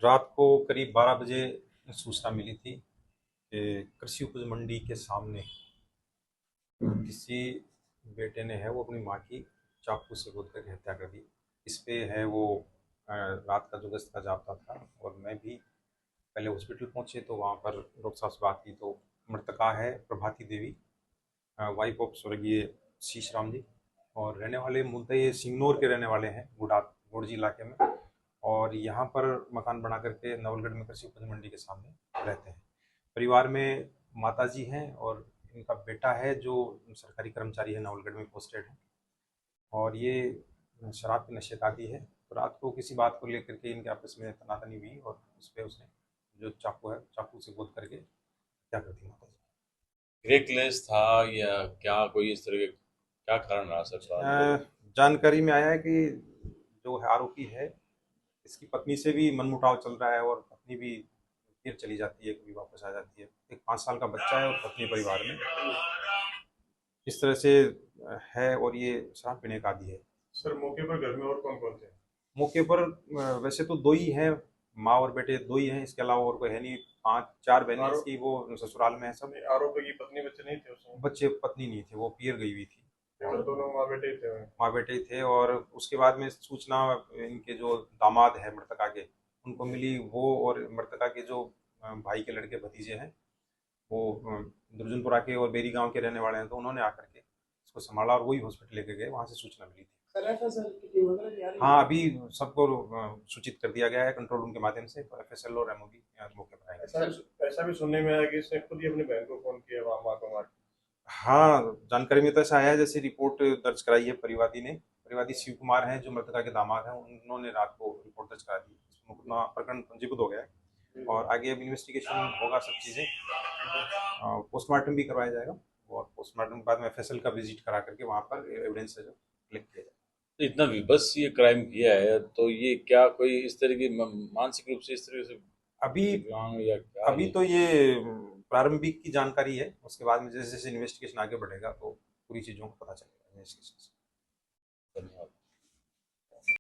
रात को करीब 12 बजे सूचना मिली थी कि कृषि उपज मंडी के सामने किसी बेटे ने है वो अपनी माँ की चाकू से गोद करके हत्या कर दी। इस पे है वो रात का जो गश्त का जाब्ता था और मैं भी पहले हॉस्पिटल पहुंचे तो वहाँ पर डॉक्टर साहब से बात की तो मृतका है प्रभाती देवी, वाइफ ऑफ स्वर्गीय शीश राम जी, और रहने वाले मूलतः ये सिंगनौर के रहने वाले हैं, गुड़जी इलाके में, और यहाँ पर मकान बना करके नवलगढ़ में कृषि उपज मंडी के सामने रहते हैं। परिवार में माताजी हैं और इनका बेटा है जो सरकारी कर्मचारी है, नवलगढ़ में पोस्टेड है, और ये शराब के नशे का आदी है। तो रात को किसी बात को लेकर के इनके आपस में तनातनी हुई और उस पर उसने जो चाकू है चाकू से गोद करके क्या करती माता जी। रेकलेस था या क्या, कोई इस तरह के क्या कारण रहा सर? जानकारी में आया है कि जो है आरोपी है इसकी पत्नी से भी मनमुटाव चल रहा है और पत्नी भी फिर चली जाती है, कभी वापस आ जाती है। एक 5 साल का बच्चा है और पत्नी परिवार में इस तरह से है और ये शराब पीने का आदी है। सर मौके पर घर में और कौन कौन थे? मौके पर वैसे तो दो ही हैं, माँ और बेटे दो ही हैं, इसके अलावा और कोई है नहीं। 5-4 बहनें इसकी वो ससुराल में है सब। आरोपी की पत्नी बच्चे नहीं थे उसमें? बच्चे पत्नी नहीं थे, वो पियर गई हुई थी। तो दोनों माँ बेटे ही थे? माँ बेटे ही थे। और उसके बाद में सूचना इनके जो दामाद है मृतका के उनको मिली, वो और मृतका के जो भाई के लड़के भतीजे हैं वो दुर्जनपुरा के और बेरी गांव के रहने वाले हैं, तो उन्होंने आकर के इसको संभाला और वही हॉस्पिटल लेके गए, वहाँ से सूचना मिली थी। हाँ, अभी सबको सूचित कर दिया गया है कंट्रोल रूम के माध्यम से, FSL और MOB मौके पर आएंगे। ऐसा भी सुनने में आया कि इसने खुद ही अपनी बहन को फोन किया, वहाँ माँ को मार। हाँ, जानकारी में तो ऐसा आया है, जैसे रिपोर्ट दर्ज कराई है परिवादी ने। परिवादी शिव कुमार हैं जो मृतका के दामाद हैं, उन्होंने रात को रिपोर्ट दर्ज करा दी। मुकदमा प्रकरण पंजीबद्ध हो गया है और आगे अब इन्वेस्टिगेशन होगा, सब चीज़ें पोस्टमार्टम भी करवाया जाएगा और पोस्टमार्टम के बाद में FSL का विजिट करा करके वहाँ पर एविडेंस जो कलेक्ट किया जाएगा। तो इतना विभत्स ये क्राइम किया है, तो ये क्या कोई इस तरह की मानसिक रूप से इस तरह से अभी दिव्यांग या क्या अभी तो ये प्रारंभिक की जानकारी है, उसके बाद में जैसे जैसे इन्वेस्टिगेशन आगे बढ़ेगा तो पूरी चीज़ों को पता चलेगा इन्वेस्टिगेशन से। धन्यवाद।